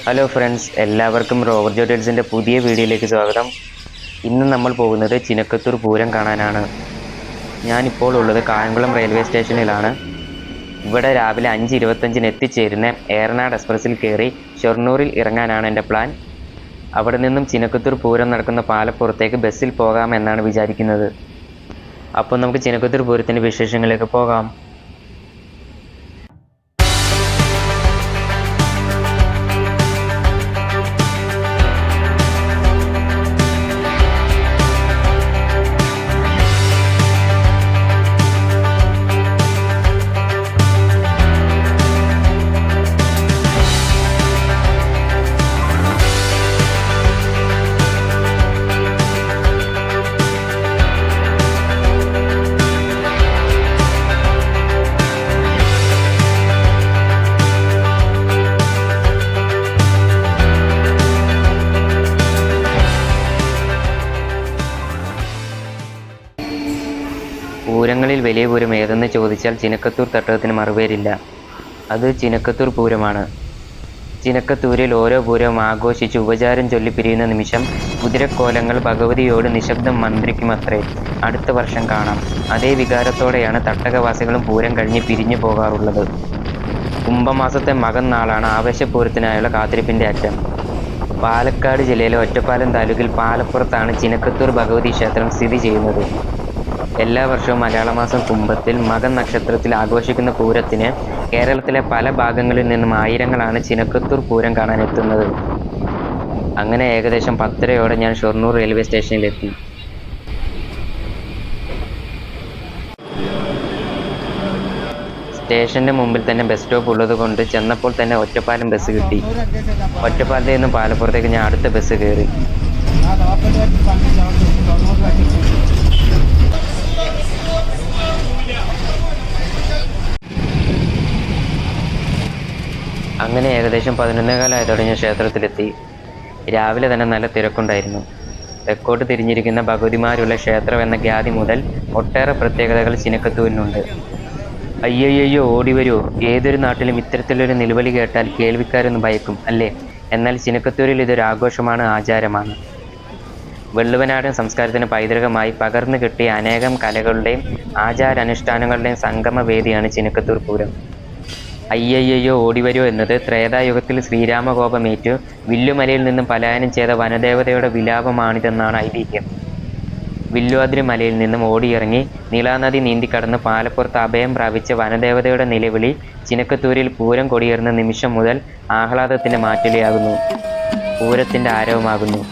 Hello friends, എല്ലാവർക്കും rover ജോട്ടേൽസിൻ്റെ പുതിയ വീഡിയോയിലേക്ക് സ്വാഗതം. ഇന്ന് നമ്മൾ പോകുന്നത് ചിനക്കത്തൂർ പൂരം കാണാനാണ്. ഞാനിപ്പോൾ ഉള്ളത് കായംകുളം റെയിൽവേ സ്റ്റേഷനിലാണ്. ഇവിടെ രാവിലെ 5:25 എത്തിച്ചേരുന്ന ഏറനാട് എക്സ്പ്രസ്സിൽ കയറി ഷൊർണൂരിൽ ഇറങ്ങാനാണ് എൻ്റെ പ്ലാൻ. അവിടെ നിന്നും ചിനക്കത്തൂർ പൂരം നടക്കുന്ന പാലപ്പുറത്തേക്ക് ബസ്സിൽ പോകാമെന്നാണ് വിചാരിക്കുന്നത്. അപ്പോൾ നമുക്ക് ചിനക്കത്തൂർ പൂരത്തിൻ്റെ വിശേഷങ്ങളിലേക്ക് പോകാം. പൂരങ്ങളിൽ വലിയ പൂരം ഏതെന്ന് ചോദിച്ചാൽ ചിനക്കത്തൂർ തട്ടകത്തിന് മറുപേരില്ല. അത് ചിനക്കത്തൂർ പൂരമാണ്. ചിനക്കത്തൂരിൽ ഓരോ പൂരവും ആഘോഷിച്ച് ഉപചാരം ചൊല്ലി പിരിയുന്ന നിമിഷം കുതിരക്കോലങ്ങൾ ഭഗവതിയോട് നിശബ്ദം മന്ത്രിക്കുമത്രേ. അടുത്ത വർഷം കാണാം. അതേ വികാരത്തോടെയാണ് തട്ടകവാസികളും പൂരം കഴിഞ്ഞ് പിരിഞ്ഞു പോകാറുള്ളത്. കുംഭമാസത്തെ മകൻ നാളാണ് ആവേശപൂരത്തിനായുള്ള കാത്തിരിപ്പിൻ്റെ അറ്റം. പാലക്കാട് ജില്ലയിലെ ഒറ്റപ്പാലം താലൂക്കിൽ പാലപ്പുറത്താണ് ചിനക്കത്തൂർ ഭഗവതി ക്ഷേത്രം സ്ഥിതി ചെയ്യുന്നത്. എല്ലാ വർഷവും മലയാളമാസം കുംഭത്തിൽ മകൻ നക്ഷത്രത്തിൽ ആഘോഷിക്കുന്ന പൂരത്തിന് കേരളത്തിലെ പല ഭാഗങ്ങളിൽ നിന്നും ആയിരങ്ങളാണ് ചിനക്കത്തൂർ പൂരം കാണാൻ എത്തുന്നത്. അങ്ങനെ ഏകദേശം 10:30 ഞാൻ ഷൊർണൂർ റെയിൽവേ സ്റ്റേഷനിലെത്തി. സ്റ്റേഷൻ്റെ മുമ്പിൽ തന്നെ ബസ് സ്റ്റോപ്പ് ഉള്ളത് കൊണ്ട് ചെന്നപ്പോൾ തന്നെ ഒറ്റപ്പാലം ബസ് കിട്ടി. ഒറ്റപ്പാലത്തിൽ നിന്നും പാലപ്പുറത്തേക്ക് ഞാൻ അടുത്ത ബസ് കയറി. അങ്ങനെ ഏകദേശം 11:15 ഞാൻ ക്ഷേത്രത്തിലെത്തി. രാവിലെ തന്നെ നല്ല തിരക്കുണ്ടായിരുന്നു. തെക്കോട്ട് തിരിഞ്ഞിരിക്കുന്ന ഭഗവതിമാരുള്ള ക്ഷേത്രം എന്ന ഖ്യാതി മുതൽ ഒട്ടേറെ പ്രത്യേകതകൾ ചിനക്കത്തൂരിനുണ്ട്. അയ്യയ്യോ, ഓടി വരുമോ! ഏതൊരു നാട്ടിലും ഇത്തരത്തിലൊരു നിലവിളി കേട്ടാൽ കേൾവിക്കാരൊന്ന് ഭയക്കും അല്ലേ? എന്നാൽ ചിനക്കത്തൂരിൽ ഇതൊരു ആഘോഷമാണ്, ആചാരമാണ്. വെള്ളുവനാടൻ സംസ്കാരത്തിന് പൈതൃകമായി പകർന്നു കിട്ടിയ അനേകം കലകളുടെയും ആചാരാനുഷ്ഠാനങ്ങളുടെയും സംഗമവേദിയാണ് ചിനക്കത്തൂർ പൂരം. അയ്യയ്യോ, ഓടിവരുമോ എന്നത് ത്രേതായുഗത്തിൽ ശ്രീരാമകോപമേറ്റു വില്ലുമലയിൽ നിന്നും പലായനം ചെയ്ത വനദേവതയുടെ വിലാപമാണിതെന്നാണ് ഐതിഹ്യം. വില്ലുവാതിരി മലയിൽ നിന്നും ഓടിയിറങ്ങി നീലാനദി നീന്തിക്കടന്ന് പാലപ്പുറത്ത് അഭയം പ്രാപിച്ച വനദേവതയുടെ നിലവിളി ചിനക്കത്തൂരിൽ പൂരം കൊടിയേറുന്ന നിമിഷം മുതൽ ആഹ്ലാദത്തിൻ്റെ മാറ്റൊലിയാകുന്നു, പൂരത്തിൻ്റെ ആരവമാകുന്നു.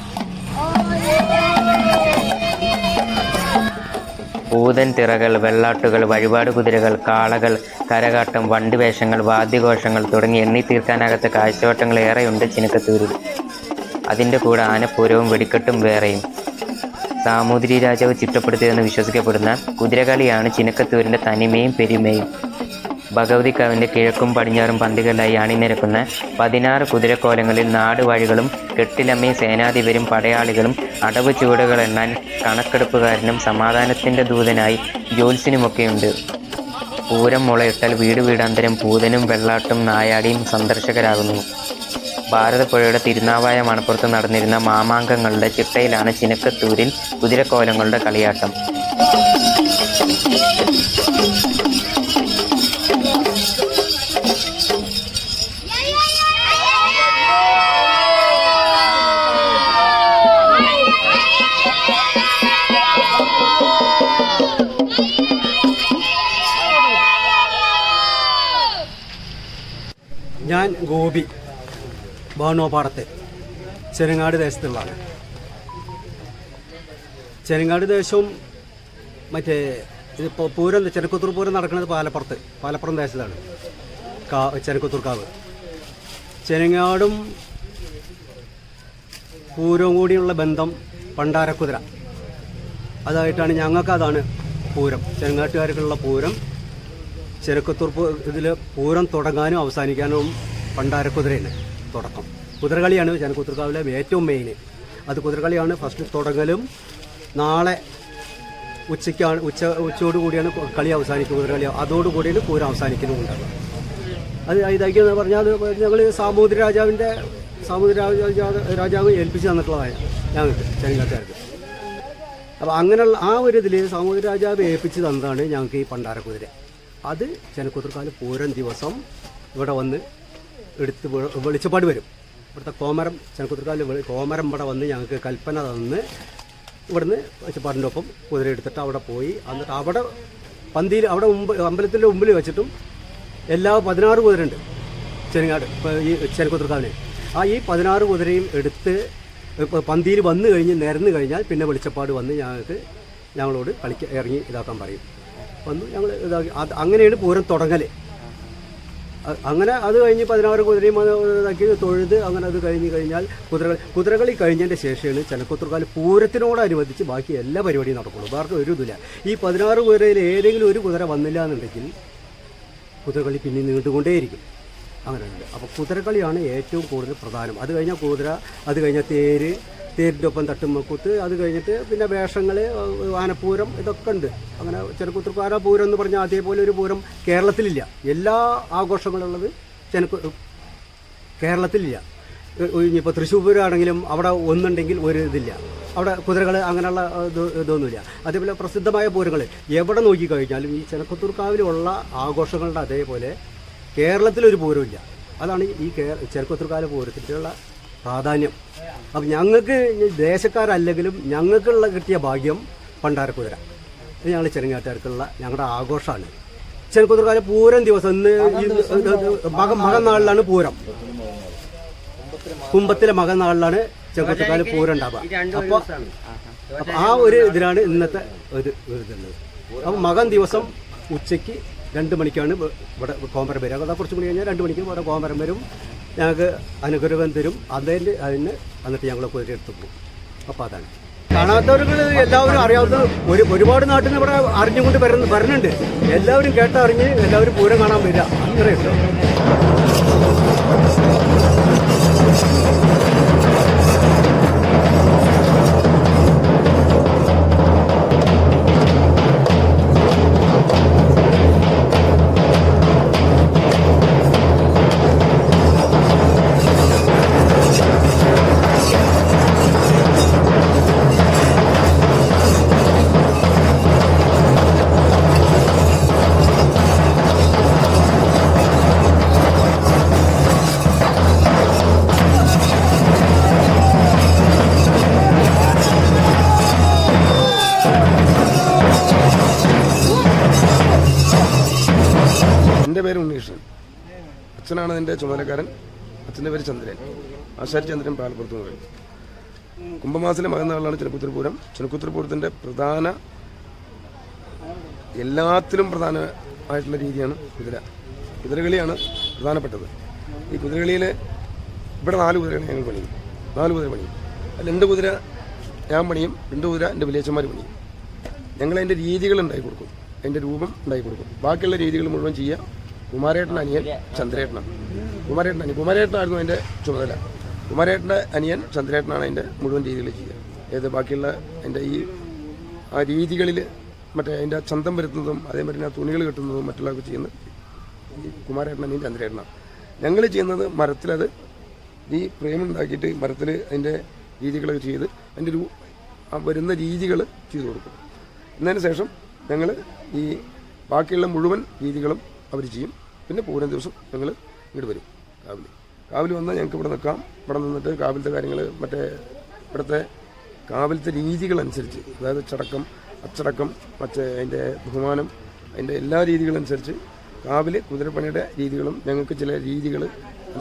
പൂതൻ തിറകൾ, വെള്ളാട്ടുകൾ, വഴിപാട് കുതിരകൾ, കാളകൾ, കരകാട്ടം, വണ്ടിവേഷങ്ങൾ, വാദ്യഘോഷങ്ങൾ തുടങ്ങി എണ്ണി തീർക്കാനാകാത്ത കാഴ്ചവട്ടങ്ങൾ ഏറെയുണ്ട് ചിനക്കത്തൂരിൽ. അതിൻ്റെ കൂടെ ആനപ്പൂരവും വെടിക്കെട്ടും വേറെയും. സാമൂതിരി രാജാവ് ചിട്ടപ്പെടുത്തിയതെന്ന് വിശ്വസിക്കപ്പെടുന്ന കുതിരകളിയാണ് ചിനക്കത്തൂരിൻ്റെ തനിമയും പെരുമയും. ഭഗവതിക്കാവിൻ്റെ കിഴക്കും പടിഞ്ഞാറും പന്തികളിലായി അണിനിരക്കുന്ന 16 കുതിരക്കോലങ്ങളിൽ നാടുവാഴികളും കെട്ടിലമ്മയും സേനാധിപരും പടയാളികളും അടവ് ചുവടുകൾ എണ്ണാൻ കണക്കെടുപ്പുകാരനും സമാധാനത്തിൻ്റെ ദൂതനായി ജ്യോത്സ്യനുമൊക്കെയുണ്ട്. പൂരം മുളയിട്ടാൽ വീട് വീടാന്തരം പൂതനും വെള്ളാട്ടും നായാടിയും സന്ദർശകരാകുന്നു. ഭാരതപ്പുഴയുടെ തിരുനാവായ മണപ്പുറത്ത് നടന്നിരുന്ന മാമാങ്കങ്ങളുടെ ചിട്ടയിലാണ് ചിനക്കത്തൂരിൽ കുതിരക്കോലങ്ങളുടെ കളിയാട്ടം. ഞാൻ ഗോപി, ബാണോപാടത്തെ ചെനങ്ങാട് ദേശത്തുള്ളതാണ്. ചെനങ്ങാട് ദേശവും മറ്റേ ഇതിപ്പോൾ പൂരം ചെനക്കത്തൂർ പൂരം നടക്കുന്നത് പാലപ്പുറം ദേശത്താണ്. ചെനക്കത്തൂർ കാവ്. ചെനങ്ങാടും പൂരവും കൂടിയുള്ള ബന്ധം പണ്ടാരക്കുതിര, അതായിട്ടാണ് ഞങ്ങൾക്കതാണ് പൂരം. ചെനങ്ങാട്ടുകാർക്കുള്ള പൂരം ചെനക്കത്തൂർ ഇതിൽ പൂരം തുടങ്ങാനും അവസാനിക്കാനും പണ്ടാരക്കുതിരയാണ് തുടക്കം. കുതിരകളിയാണ് ചെനക്കത്തൂർ കാവിലെ ഏറ്റവും മെയിൻ. അത് കുതിരകളിയാണ് ഫസ്റ്റ് തുടങ്ങലും. നാളെ ഉച്ചയോടുകൂടിയാണ് കളി അവസാനിക്കുക, കുതിരകളി. അതോടുകൂടിയാണ് പൂരം അവസാനിക്കുന്നുമുണ്ടാകുക. അത് ഇതാക്കിയെന്ന് പറഞ്ഞാൽ ഞങ്ങൾ സാമൂതിരി രാജാവിൻ്റെ സാമൂതിരി രാജാവ് ഏൽപ്പിച്ച് തന്നിട്ടുള്ളതാണ് ഞങ്ങൾക്ക് ചെറുങ്ങാട്ടുകാർക്ക്. അപ്പോൾ അങ്ങനെയുള്ള ആ ഒരു ഇതിൽ സാമൂതിരി രാജാവ് ഏൽപ്പിച്ച് തന്നതാണ് ഞങ്ങൾക്ക് ഈ പണ്ടാരക്കുതിര. അത് ചെനക്കുത്തൂർക്കാല് പൂരം ദിവസം ഇവിടെ വന്ന് എടുത്ത് വെളിച്ചപ്പാട് വരും. ഇവിടുത്തെ കോമരം ചെനക്കുത്തൂർക്കാല് കോമരം ഇവിടെ വന്ന് ഞങ്ങൾക്ക് കൽപ്പന തന്ന് ഇവിടുന്ന് വെളിച്ചപ്പാടിൻ്റെ ഒപ്പം കുതിര എടുത്തിട്ട് അവിടെ പോയി. എന്നിട്ട് അവിടെ പന്തിയിൽ അവിടെ അമ്പലത്തിൻ്റെ മുമ്പിൽ വെച്ചിട്ടും എല്ലാ 16 കുതിരയുണ്ട് ചെറുങ്ങാട് ഈ ചെനക്കുത്തൂർക്കാവിന്. ഈ 16 കുതിരയും എടുത്ത് പന്തിയിൽ വന്നു കഴിഞ്ഞ് നിരന്ന് കഴിഞ്ഞാൽ പിന്നെ വെളിച്ചപ്പാട് വന്ന് ഞങ്ങളോട് ഇറങ്ങി ഇതാക്കാൻ പറയും. വന്ന് ഞങ്ങൾ ഇതാക്കി അങ്ങനെയാണ് പൂരം തുടങ്ങൽ. അങ്ങനെ അത് കഴിഞ്ഞ് 16 കുതിരയും ഇതാക്കി തൊഴുത് അങ്ങനെ അത് കഴിഞ്ഞ് കഴിഞ്ഞാൽ കുതിരകളി കഴിഞ്ഞതിൻ്റെ ശേഷമാണ് ചെനക്കുത്തൂർക്കാല് പൂരത്തിനോടനുബന്ധിച്ച് ബാക്കി എല്ലാ പരിപാടിയും നടക്കുള്ളൂ. വേറെ ഒരു ഇതില്ല. ഈ 16 കുതിരയിൽ ഏതെങ്കിലും ഒരു കുതിര വന്നില്ല എന്നുണ്ടെങ്കിൽ കുതിരകളി പിന്നെ നീണ്ടുകൊണ്ടേയിരിക്കും. അങ്ങനെയുണ്ട്. അപ്പോൾ കുതിരക്കളിയാണ് ഏറ്റവും കൂടുതൽ പ്രധാനം. അത് കഴിഞ്ഞാൽ കുതിര, അത് കഴിഞ്ഞാൽ തേരിൻ്റെ ഒപ്പം തട്ടുമ്മക്കൂത്ത്, അത് കഴിഞ്ഞിട്ട് പിന്നെ വേഷങ്ങൾ, ആനപ്പൂരം, ഇതൊക്കെ ഉണ്ട്. അങ്ങനെ ചെനക്കുത്തൂർക്കാല പൂരം എന്ന് പറഞ്ഞാൽ അതേപോലെ ഒരു പൂരം കേരളത്തിലില്ല. എല്ലാ ആഘോഷങ്ങളുള്ളത് കേരളത്തിലില്ല. ഇനിയിപ്പോൾ തൃശ്ശൂർ പൂരമാണെങ്കിലും അവിടെ ഒന്നുണ്ടെങ്കിൽ ഒരു ഇതില്ല. അവിടെ കുതിരകൾ അങ്ങനെയുള്ള ഇതൊന്നുമില്ല. അതേപോലെ പ്രസിദ്ധമായ പൂരങ്ങൾ എവിടെ നോക്കിക്കഴിഞ്ഞാലും ഈ ചെനക്കുത്തൂർക്കാവിലുള്ള ആഘോഷങ്ങളുടെ അതേപോലെ കേരളത്തിലൊരു പൂരമില്ല. അതാണ് ഈ ചെനക്കുത്തൂർക്കാല പൂരത്തിലുള്ള പ്രാധാന്യം. അപ്പം ഞങ്ങൾക്ക് ദേശക്കാരല്ലെങ്കിലും ഞങ്ങൾക്കുള്ള കിട്ടിയ ഭാഗ്യം പണ്ടാരക്കുതിര. ഇത് ഞങ്ങൾ ചെറുങ്ങാട്ടുകാർക്കുള്ള ഞങ്ങളുടെ ആഘോഷമാണ്. ചെനക്കുത്തൂർക്കാല പൂരം ദിവസം ഇന്ന് മകനാളിലാണ് പൂരം. കുംഭത്തിലെ മകനാളിലാണ് ചെനക്കുത്തൂർക്കാല പൂരം ഉണ്ടാവുക. അപ്പോൾ ആ ഒരു ഇതിലാണ് ഇന്നത്തെ ഇതുള്ളത്. അപ്പോൾ മകൻ ദിവസം ഉച്ചയ്ക്ക് 2 മണിക്കാണ് ഇവിടെ കോമരം വരിക. അതാ കുറച്ച് മണി കഴിഞ്ഞാൽ 2 മണിക്ക് ഇവിടെ കോമരം വരും. ഞങ്ങൾക്ക് അനുഗ്രഹം തരും. അതിന് എന്നിട്ട് ഞങ്ങൾ കുതിര എടുത്തു പോകും. അപ്പോൾ അതാണ് കാണാത്തവർക്ക് എല്ലാവരും അറിയാവുന്ന ഒരുപാട് നാട്ടിൽ നിന്ന് ഇവിടെ അറിഞ്ഞുകൊണ്ട് വരുന്നുണ്ട്. എല്ലാവരും കേട്ടറിഞ്ഞ് എല്ലാവരും പൂരം കാണാൻ വരിക. അത്രയുണ്ട്. എൻ്റെ പേര് ഉണ്ണീഷൻ. അച്ഛനാണ് എൻ്റെ ചുമതലക്കാരൻ. അച്ഛൻ്റെ പേര് ചന്ദ്രൻ, ആശാരി ചന്ദ്രൻ, പാലപ്പുറത്ത് എന്ന് പറയും. കുംഭമാസത്തിലെ മകനാളിലാണ് ചെനക്കുത്തൂർ പൂരം. ചെനക്കുത്തൂർ പൂരത്തിൻ്റെ എല്ലാത്തിലും പ്രധാനമായിട്ടുള്ള രീതിയാണ് കുതിരകളിയാണ് പ്രധാനപ്പെട്ടത്. ഈ കുതിരകളിയിൽ ഇവിടെ 4 കുതിരകൾ ഞങ്ങൾ പണിയും. 4 കുതിര പണിയും. അതിൽ 2 കുതിര ഞാൻ പണിയും, 2 കുതിര എൻ്റെ വലിയച്ഛന്മാർ പണിയും. ഞങ്ങളതിൻ്റെ രീതികൾ ഉണ്ടാക്കി കൊടുക്കും, അതിൻ്റെ രൂപം ഉണ്ടാക്കി കൊടുക്കും. ബാക്കിയുള്ള രീതികൾ മുഴുവൻ ചെയ്യുക കുമാരേട്ടൻ അനിയൻ ചന്ദ്രേട്ടനാണ്. കുമാരേട്ടനായിരുന്നു അതിൻ്റെ ചുമതല. കുമാരേട്ടൻ്റെ അനിയൻ ചന്ദ്രേട്ടനാണ് അതിൻ്റെ മുഴുവൻ രീതികൾ ചെയ്യുക. ബാക്കിയുള്ള അതിൻ്റെ ആ രീതികളിൽ മറ്റേ അതിൻ്റെ ചന്തം വരുത്തുന്നതും അതേമാതിരി ആ തുണികൾ കെട്ടുന്നതും മറ്റുള്ളതൊക്കെ ചെയ്യുന്നത് ഈ കുമാരേട്ടൻ അനിയൻ ചന്ദ്രേട്ടനാണ്. ഞങ്ങൾ ചെയ്യുന്നത് മരത്തിലത് ഈ ഫ്രെയിം ഉണ്ടാക്കിയിട്ട് മരത്തിൽ അതിൻ്റെ രീതികളൊക്കെ ചെയ്ത് അതിൻ്റെ വരുന്ന രീതികൾ ചെയ്തു കൊടുക്കും. എന്നതിന് ശേഷം ഞങ്ങൾ ഈ ബാക്കിയുള്ള മുഴുവൻ രീതികളും അവർ ചെയ്യും. പിന്നെ പൂരം ദിവസം ഞങ്ങൾ ഇങ്ങോട്ട് വരും. കാവിൽ വന്നാൽ ഞങ്ങൾക്ക് ഇവിടെ നിൽക്കാം. ഇവിടെ നിന്നിട്ട് കാവിലത്തെ കാര്യങ്ങൾ മറ്റേ ഇവിടുത്തെ കാവിലത്തെ രീതികളനുസരിച്ച്, അതായത് ചടക്കം, അച്ചടക്കം, മറ്റേ അതിൻ്റെ ബഹുമാനം, അതിൻ്റെ എല്ലാ രീതികളനുസരിച്ച് കാവിൽ കുതിരപ്പണിയുടെ രീതികളും ഞങ്ങൾക്ക് ചില രീതികൾ,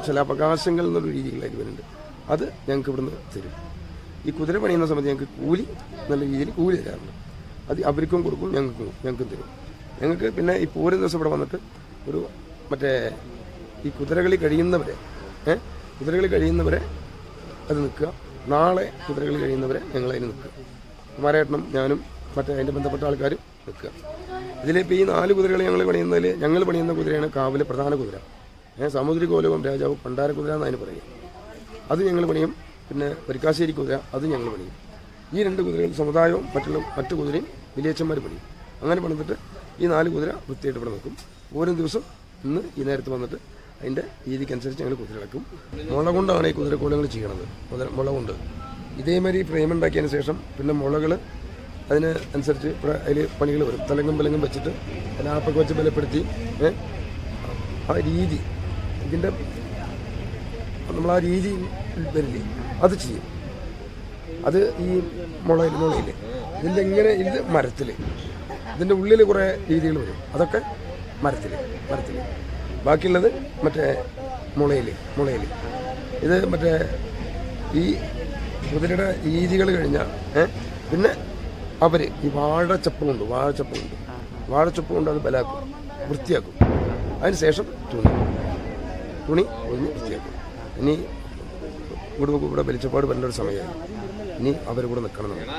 ചില അവകാശങ്ങൾ എന്നുള്ള രീതികളായിട്ട് വരുന്നുണ്ട്. അത് ഞങ്ങൾക്ക് ഇവിടുന്ന് തരും. ഈ കുതിര പണിയുന്ന സമയത്ത് ഞങ്ങൾക്ക് കൂലി നല്ല രീതിയിൽ കൂലി തരാറുണ്ട്. അത് അവർക്കും കൊടുക്കും, ഞങ്ങൾക്കും തരും. ഞങ്ങൾക്ക് പിന്നെ ഈ പൂരം ദിവസം ഇവിടെ വന്നിട്ട് ഒരു മറ്റേ ഈ കുതിരകളി കഴിയുന്നവരെ അത് നിൽക്കുക. നാളെ കുതിരകളി കഴിയുന്നവരെ ഞങ്ങളതിന് നിൽക്കുക. കുമാരേട്ടനും ഞാനും മറ്റേ അതിൻ്റെ ബന്ധപ്പെട്ട ആൾക്കാരും നിൽക്കുക. ഇതിലിപ്പോൾ ഈ 4 കുതിരകൾ ഞങ്ങൾ പണിയുന്ന കുതിരയാണ് കാവിലെ പ്രധാന കുതിര. സാമുദ്രികോലകം രാജാവ് പണ്ടാരക്കുതിര എന്നതിന് പറയും. അത് ഞങ്ങൾ പണിയും. പിന്നെ വരിക്കാശ്ശേരി കുതിര അത് ഞങ്ങൾ പണിയും. ഈ 2 കുതിരകൾ സമുദായവും മറ്റു കുതിരയും വലിയച്ഛന്മാർ പണിയും. അങ്ങനെ പണിതിട്ട് ഈ 4 കുതിര വൃത്തിയായിട്ട് ഇവിടെ നിൽക്കും. ഓരോ ദിവസം ഇന്ന് ഈ നേരത്ത് വന്നിട്ട് അതിൻ്റെ രീതിക്കനുസരിച്ച് ഞങ്ങൾ കുതിര ഇളക്കും. മുള കൊണ്ടാണ് ഈ കുതിരക്കോലങ്ങൾ ചെയ്യണത്. മുള കൊണ്ട് ഇതേമാതിരി ഫ്രെയിം ഉണ്ടാക്കിയതിന് ശേഷം പിന്നെ മുളകൾ അതിന് അനുസരിച്ച് ഇവിടെ അതിൽ പണികൾ വരും. തലങ്ങും വെച്ചിട്ട് ലാപ്പൊക്കെ വെച്ച് ബലപ്പെടുത്തി ആ രീതി ഇതിൻ്റെ നമ്മൾ ആ രീതി വരില്ലേ അത് ചെയ്യും. അത് ഈ മുളയിൽ ഇതിൻ്റെ ഇങ്ങനെ ഇത് മരത്തിൽ ഇതിൻ്റെ ഉള്ളിൽ കുറേ രീതികൾ വരും. അതൊക്കെ മരത്തിൽ ബാക്കിയുള്ളത് മറ്റേ മുളയിൽ ഇത് മറ്റേ ഈ കുതിരയുടെ രീതികൾ കഴിഞ്ഞാൽ പിന്നെ അവർ ഈ വാഴച്ചപ്പ് കൊണ്ട് അത് ബലാക്കും, വൃത്തിയാക്കും. അതിന് ശേഷം തുണി ഒഴിഞ്ഞ് വൃത്തിയാക്കും. ഇനി ഇവിടെ വെളിച്ചപ്പാട് വരേണ്ട ഒരു സമയമായി. ഇനി അവർ കൂടെ നിൽക്കണം.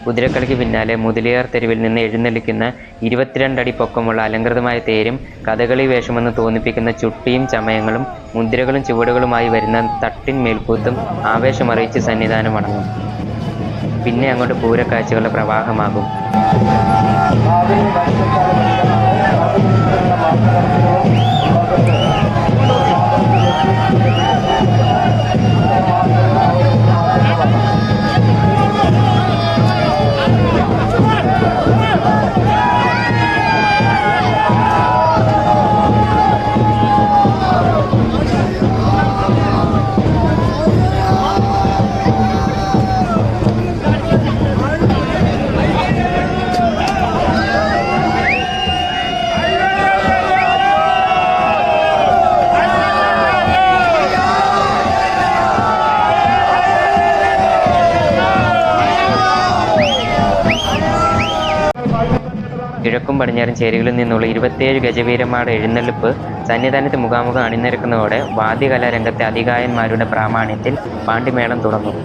കുതിരക്കളിക്ക് പിന്നാലെ മുതലിയാർ തെരുവിൽ നിന്ന് എഴുന്നള്ളിക്കുന്ന 22 അടി പൊക്കമുള്ള അലങ്കൃതമായ തേരും കഥകളി വേഷമെന്ന് തോന്നിപ്പിക്കുന്ന ചുട്ടിയും ചമയങ്ങളും മുദ്രകളും ചുവടുകളുമായി വരുന്ന തട്ടിൻ മേൽക്കൂത്തും ആവേശമറിയിച്ച് സന്നിധാനം അടങ്ങും. പിന്നെ അങ്ങോട്ട് പൂരക്കാഴ്ചകളുടെ പ്രവാഹമാകും. കിഴക്കും പടിഞ്ഞാറും ചേരികളിൽ നിന്നുള്ള 27 ഗജവീരന്മാരുടെ എഴുന്നള്ളിപ്പ് സന്നിധാനത്ത് മുഖാമുഖം അണിനിരക്കുന്നതോടെ വാദ്യകലാരംഗത്തെ അതികായന്മാരുടെ പ്രാമാണ്യത്തിൽ പാണ്ടിമേളം തുടങ്ങും.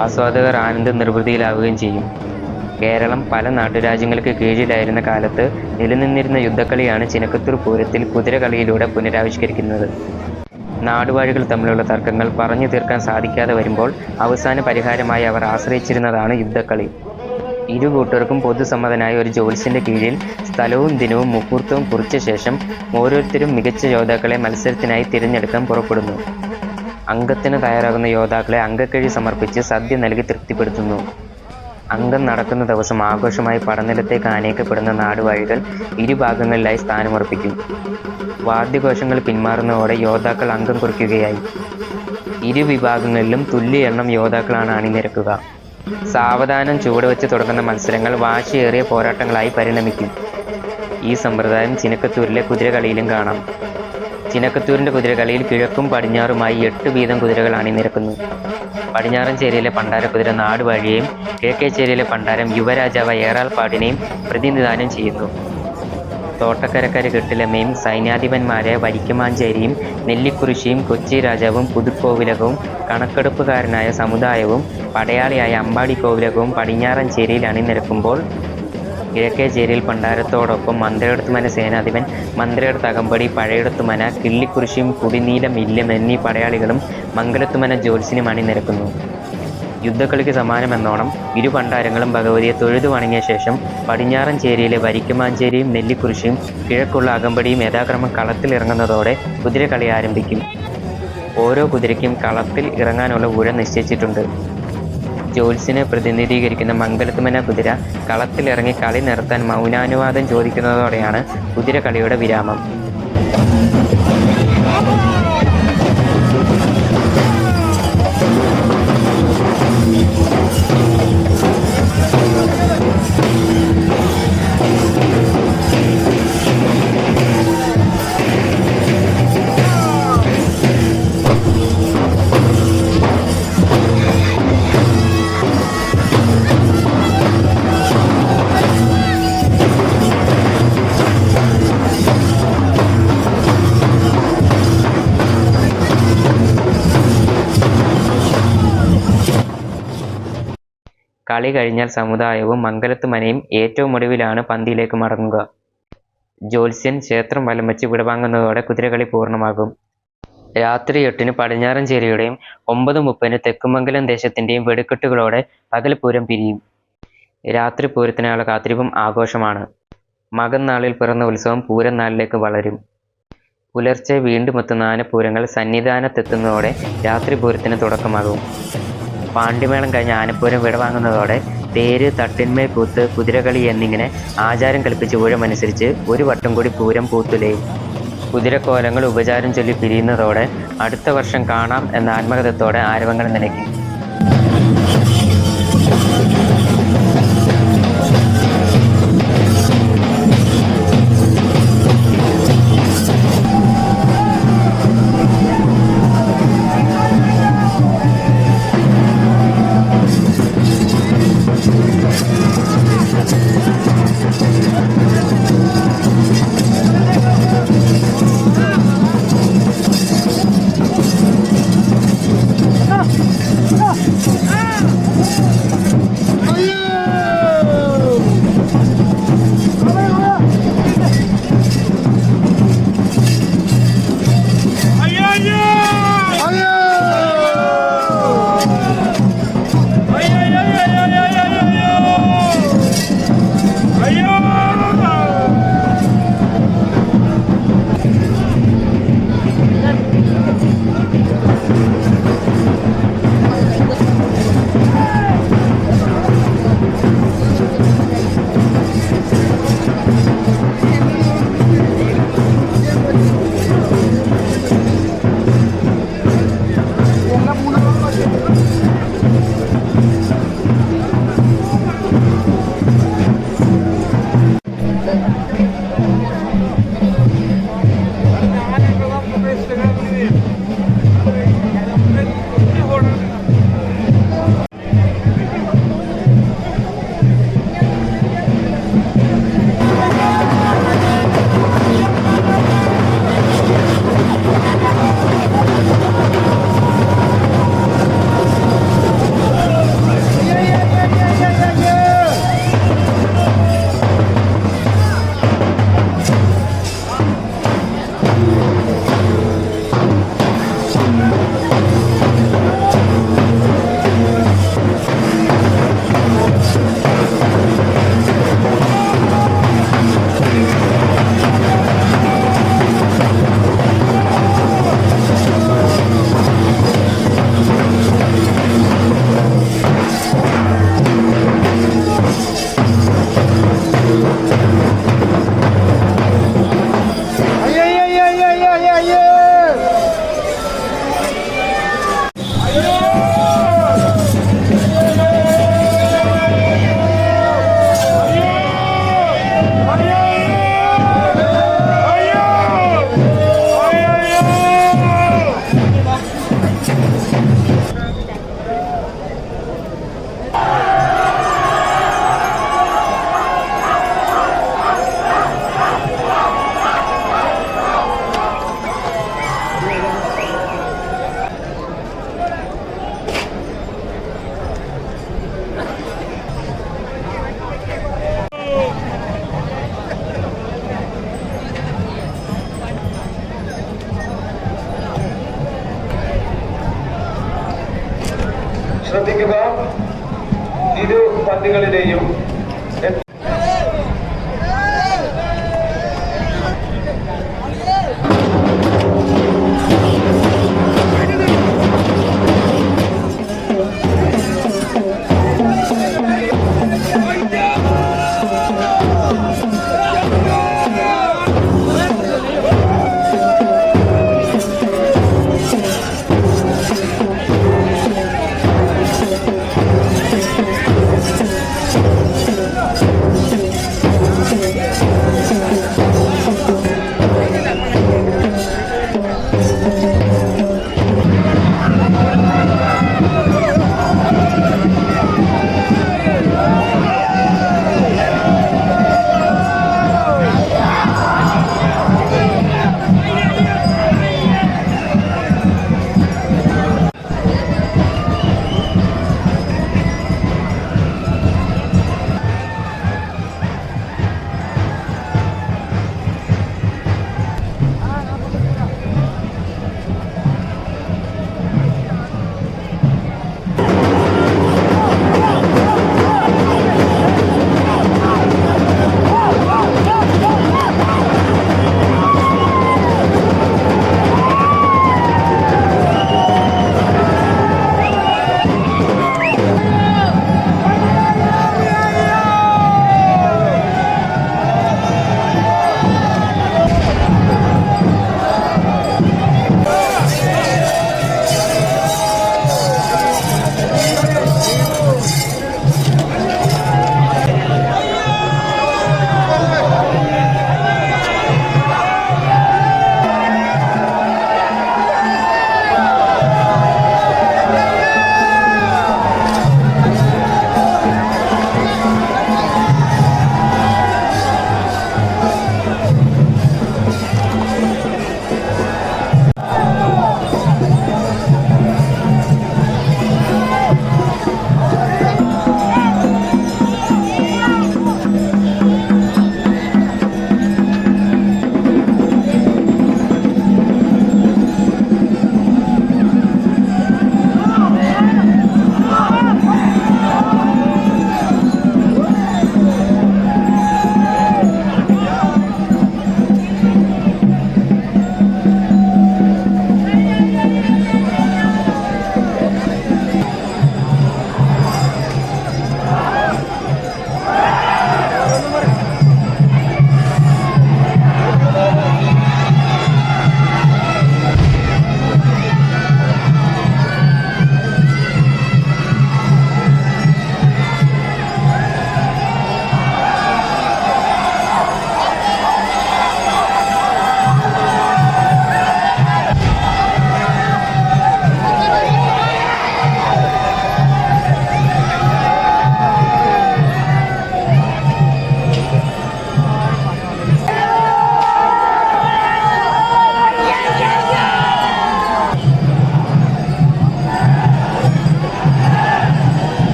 ആസ്വാദകർ ആനന്ദ നിർവൃതിയിലാവുകയും ചെയ്യും. കേരളം പല നാട്ടുരാജ്യങ്ങൾക്ക് കീഴിലായിരുന്ന കാലത്ത് നിലനിന്നിരുന്ന യുദ്ധക്കളിയാണ് ചിനക്കത്തൂർ പൂരത്തിൽ കുതിരകളിയിലൂടെ പുനരാവിഷ്കരിക്കുന്നത്. നാടുവാഴികൾ തമ്മിലുള്ള തർക്കങ്ങൾ പറഞ്ഞു തീർക്കാൻ സാധിക്കാതെ വരുമ്പോൾ അവസാന പരിഹാരമായി അവർ ആശ്രയിച്ചിരുന്നതാണ് യുദ്ധക്കളി. ഇരു കൂട്ടർക്കും പൊതുസമ്മതനായ ഒരു ജ്യോത്സ്യന്റെ കീഴിൽ സ്ഥലവും ദിനവും മുഹൂർത്തവും കുറിച്ച ശേഷം ഓരോരുത്തരും മികച്ച യോദ്ധാക്കളെ മത്സരത്തിനായി തിരഞ്ഞെടുക്കാൻ പുറപ്പെടുന്നു. അംഗത്തിന് തയ്യാറാകുന്ന യോദ്ധാക്കളെ അംഗക്കഴി സമർപ്പിച്ച് സദ്യ നൽകി തൃപ്തിപ്പെടുത്തുന്നു. അംഗം നടക്കുന്ന ദിവസം ആഘോഷമായി പടനിലത്തേക്ക് ആനയിക്കപ്പെടുന്ന നാടുവാഴികൾ ഇരുഭാഗങ്ങളിലായി സ്ഥാനമുറപ്പിക്കും. വാദ്യഘോഷങ്ങൾ പിന്മാറുന്നതോടെ യോദ്ധാക്കൾ അംഗം കുറിക്കുകയായി. ഇരു വിഭാഗങ്ങളിലും തുല്യ എണ്ണം യോദ്ധാക്കളാണ് അണിനിരക്കുക. സാവധാനം ചുവടുവെച്ച് തുടങ്ങുന്ന മത്സരങ്ങൾ വാശിയേറിയ പോരാട്ടങ്ങളായി പരിണമിക്കും. ഈ സമ്പ്രദായം ചിനക്കത്തൂരിലെ കുതിരകളിയിലും കാണാം. ചിനക്കത്തൂരിൻ്റെ കുതിരകളിയിൽ കിഴക്കും പടിഞ്ഞാറുമായി 8 വീതം കുതിരകൾ അണിനിരക്കുന്നു. പടിഞ്ഞാറൻ ചേരിയിലെ പണ്ടാരക്കുതിര നാടുവാഴിയെയും കിഴക്കേച്ചേരിയിലെ പണ്ടാരം യുവരാജാവ് ഏറാൾപ്പാടിനെയും പ്രതിനിധാനം ചെയ്യുന്നു. തോട്ടക്കരക്കാര് കെട്ടിലമ്മയും സൈന്യാധിപന്മാരെ വരിക്കമാഞ്ചേരിയും നെല്ലിക്കുറിശിയും കൊച്ചി രാജാവും പുതുക്കോവിലകവും കണക്കെടുപ്പുകാരനായ സമുദായവും പടയാളിയായ അമ്പാടി കോവിലകവും പടിഞ്ഞാറൻ ചേരിയിൽ അണിനിരക്കുമ്പോൾ കിഴക്കേച്ചേരിയിൽ പണ്ടാരത്തോടൊപ്പം മന്ത്രിയെടുത്തുമന സേനാധിപൻ, മന്ത്രിയെടുത്ത് അകമ്പടി, പഴയെടുത്തുമന, കിള്ളിക്കുരിശിയും കുടിനീലം ഇല്യം എന്നീ പടയാളികളും മംഗലത്തുമന ജ്യോത്സ്യനും അണിനിരക്കുന്നു. യുദ്ധക്കളിക്ക് സമാനമെന്നോണം ഇരു പണ്ടാരങ്ങളും ഭഗവതിയെ തൊഴുതു വണങ്ങിയ ശേഷം പടിഞ്ഞാറൻ ചേരിയിലെ വരിക്കുമാഞ്ചേരിയും നെല്ലിക്കുരിശിയും കിഴക്കുള്ള അകമ്പടിയും യഥാക്രമം കളത്തിൽ ഇറങ്ങുന്നതോടെ കുതിരക്കളി ആരംഭിക്കും. ഓരോ കുതിരയ്ക്കും കളത്തിൽ ഇറങ്ങാനുള്ള ഊഴ നിശ്ചയിച്ചിട്ടുണ്ട്. ജ്യോത്സ്യനെ പ്രതിനിധീകരിക്കുന്ന മംഗലത്തുമന കുതിര കളത്തിലിറങ്ങി കളി നിർത്താൻ മൗനാനുവാദം ചോദിക്കുന്നതോടെയാണ് കുതിരക്കളിയുടെ വിരാമം. കളി കഴിഞ്ഞാൽ സമുദായവും മംഗലത്തുമനയും ഏറ്റവും ഒടുവിലാണ് പന്തിയിലേക്ക് മടങ്ങുക. ജ്യോത്സ്യൻ ക്ഷേത്രം വലം വെച്ച് വിടവാങ്ങുന്നതോടെ കുതിരകളി പൂർണ്ണമാകും. രാത്രി 8-ന് പടിഞ്ഞാറൻ ചേരിയുടെയും 9:30-ന് തെക്കുമംഗലം ദേശത്തിൻ്റെയും വെടിക്കെട്ടുകളോടെ പകൽ പൂരം പിരിയും. രാത്രി പൂരത്തിനായുള്ള കാത്തിരിപ്പും ആഘോഷമാണ്. മകം നാളിൽ പിറന്ന ഉത്സവം പൂരം നാളിലേക്ക് വളരും. പുലർച്ചെ വീണ്ടും എത്തുന്ന ആനപ്പൂരങ്ങൾ സന്നിധാനത്തെത്തുന്നതോടെ രാത്രി പൂരത്തിന് തുടക്കമാകും. പാണ്ടിമേളം കഴിഞ്ഞ ആനപ്പൂരം വിടവാങ്ങുന്നതോടെ തേര്, തട്ടിന്മേൽ കൂത്ത്, കുതിരകളി എന്നിങ്ങനെ ആചാരം കൽപ്പിച്ച് ഊഴമനുസരിച്ച് ഒരു വട്ടം കൂടി പൂരം പൂത്തുലയും. കുതിരക്കോലങ്ങൾ ഉപചാരം ചൊല്ലി പിരിയുന്നതോടെ അടുത്ത വർഷം കാണാം എന്ന ആത്മകഥത്തോടെ ആരവങ്ങൾ നിലയ്ക്കും. ശ്രദ്ധിക്കുക, ഇരു പന്തികളിലെയും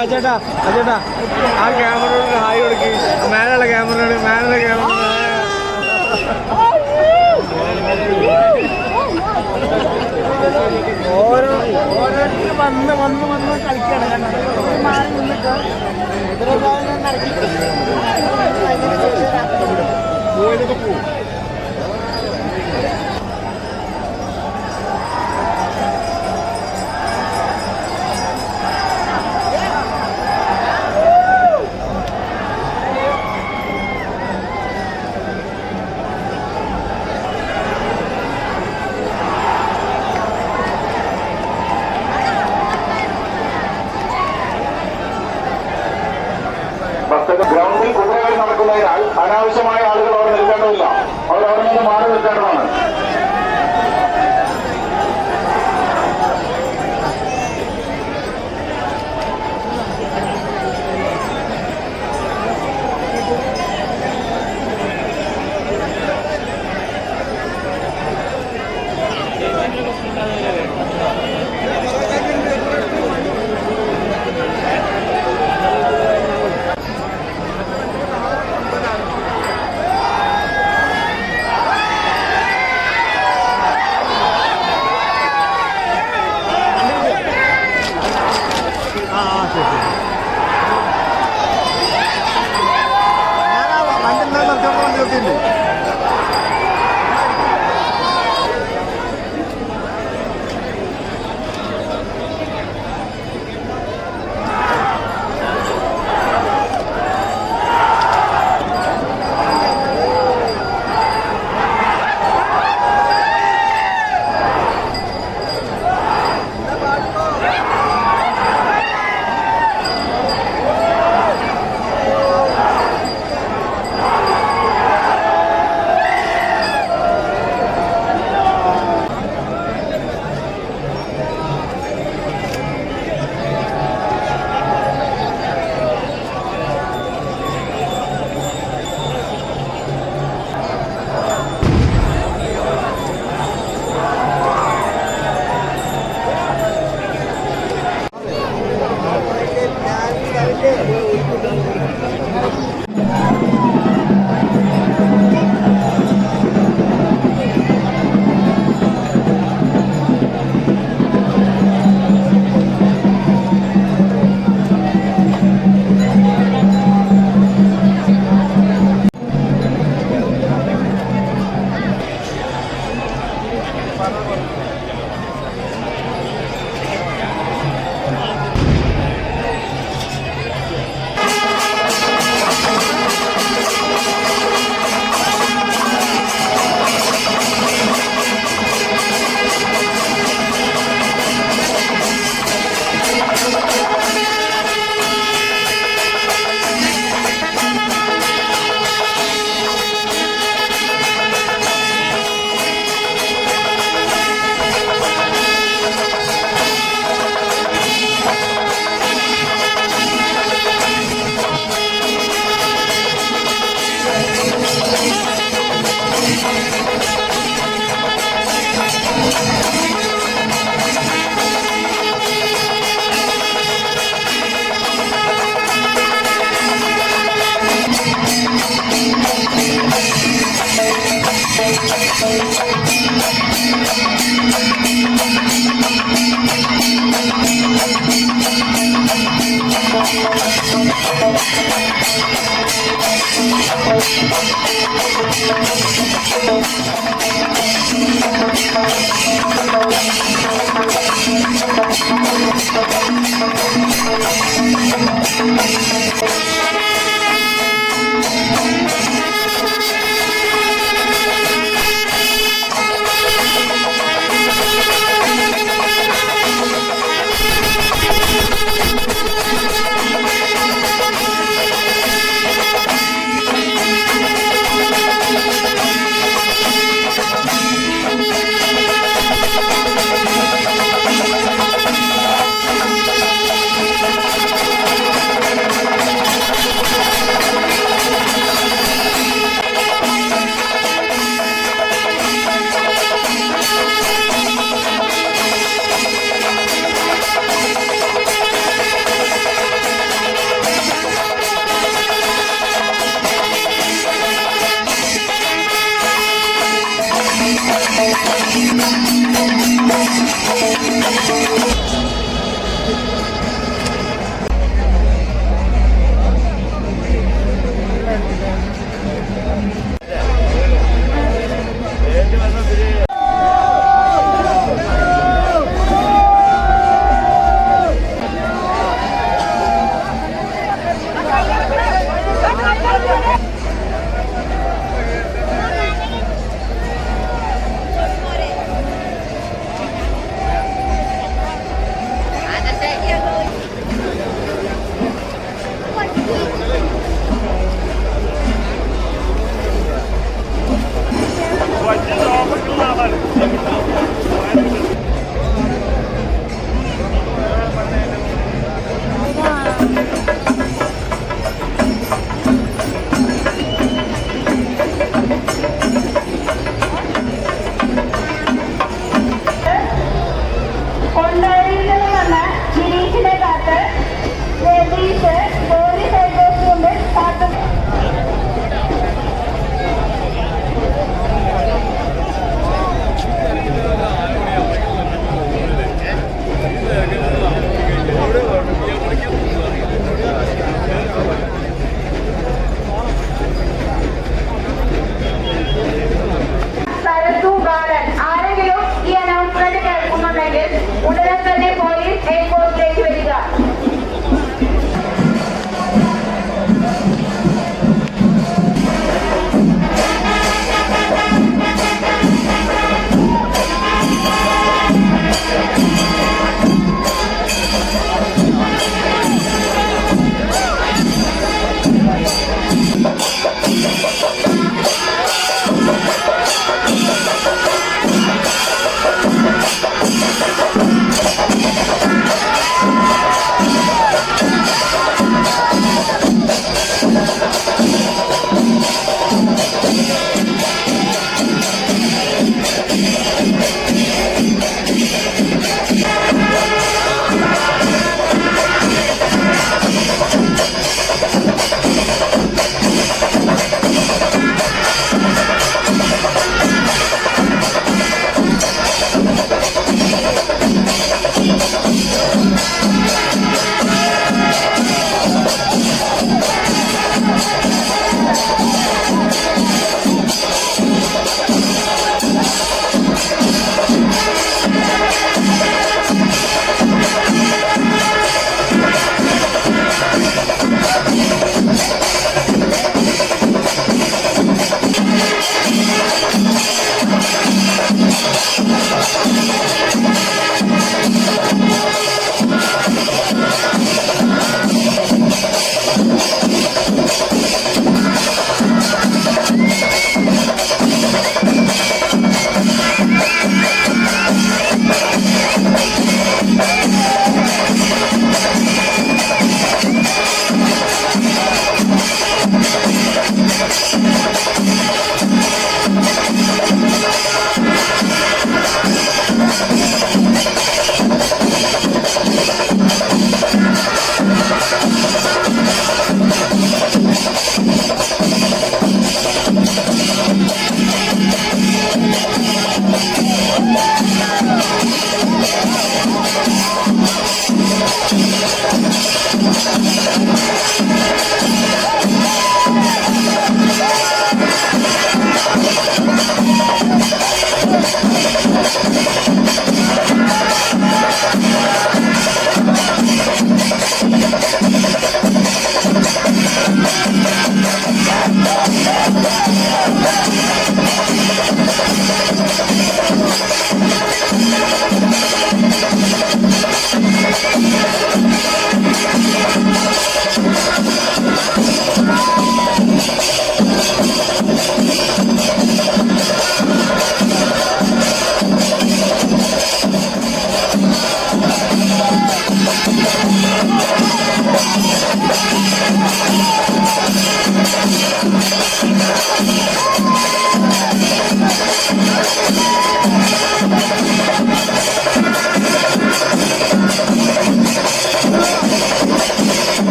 അച്ചേട്ടാ ആ ക്യാമറയോട് ഹായ് കൊടുക്കി. മേലുള്ള ക്യാമറ ഓരോരുത്തർ വന്ന് കളിക്കുകയാണ്. മാറി നിന്നിട്ട് പോകും. ഗ്രൗണ്ടിൽ കുതിരകൾ നടക്കുന്നതിനാൽ അനാവശ്യമായ ആളുകൾ അവിടെ നിൽക്കേണ്ടതില്ല. അവർ അവിടെ നിന്ന് മാറി നിൽക്കേണ്ടതാണ്.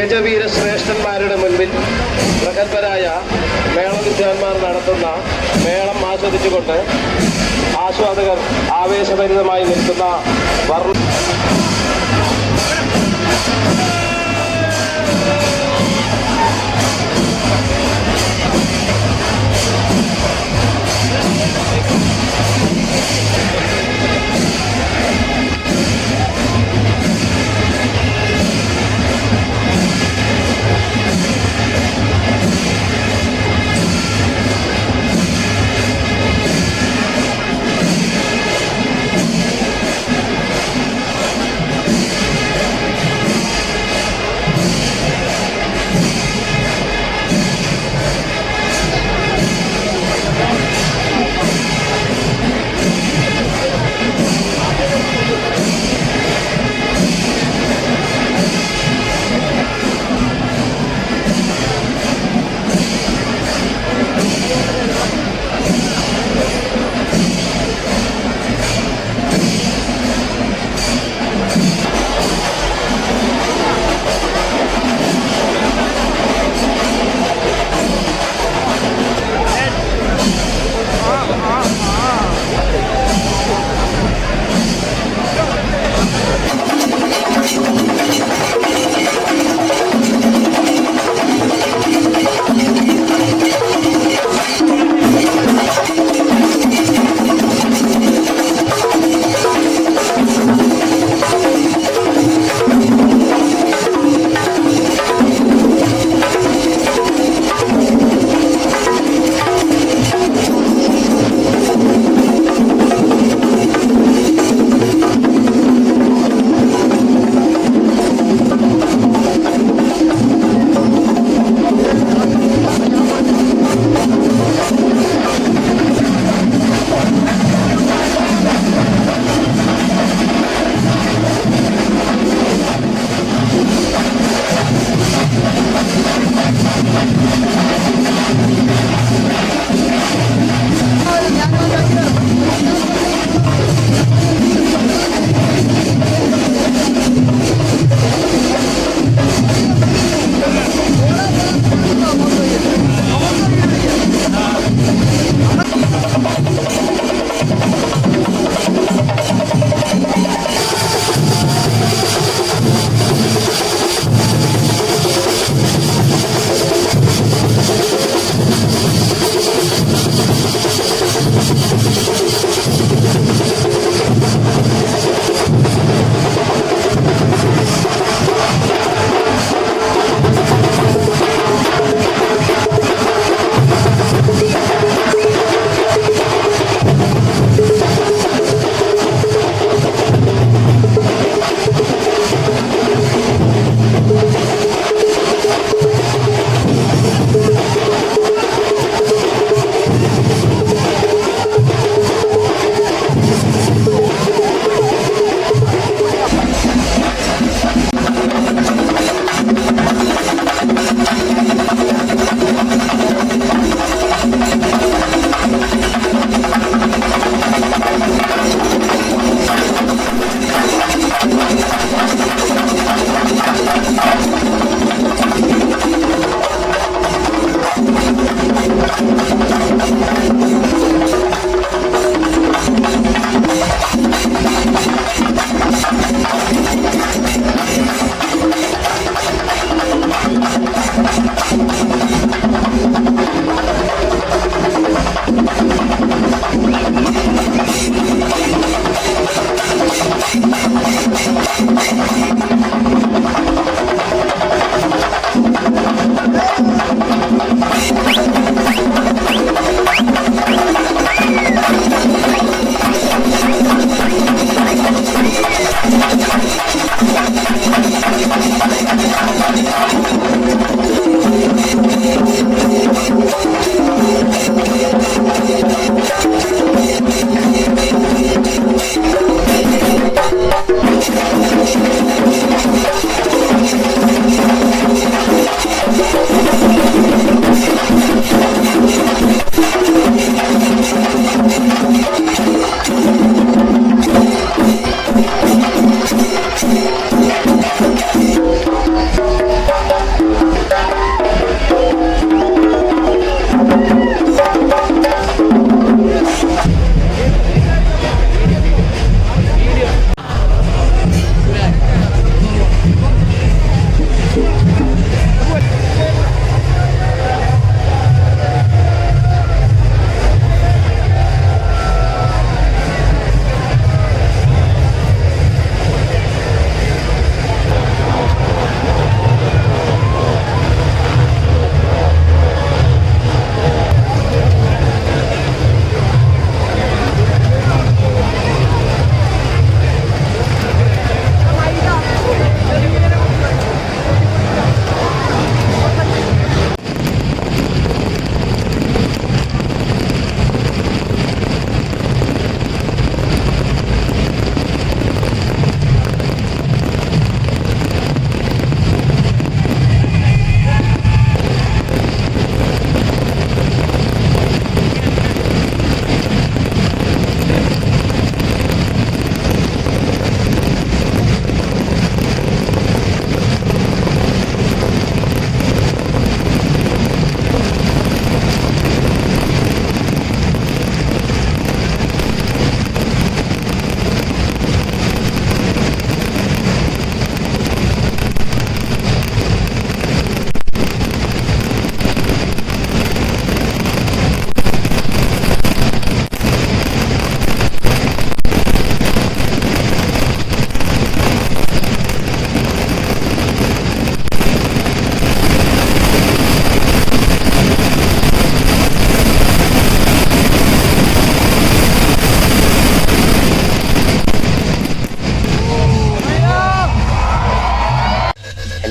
ഗജവീരശ്രേഷ്ഠന്മാരുടെ മുൻപിൽ പ്രഗത്ഭരായ മേളവിദ്വാൻമാർ നടത്തുന്ന മേളം ആസ്വദിച്ചുകൊണ്ട് ആസ്വാദകർ ആവേശഭരിതമായി നിൽക്കുന്ന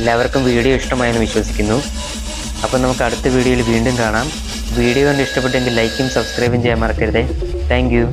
എല്ലാവർക്കും വീഡിയോ ഇഷ്ടമായെന്ന് വിശ്വസിക്കുന്നു. അപ്പോൾ നമുക്ക് അടുത്ത വീഡിയോയിൽ വീണ്ടും കാണാം. വീഡിയോ കണ്ട് ഇഷ്ടപ്പെട്ടെങ്കിൽ ലൈക്കും സബ്സ്ക്രൈബും ചെയ്യാൻ മറക്കരുതേ. Thank you.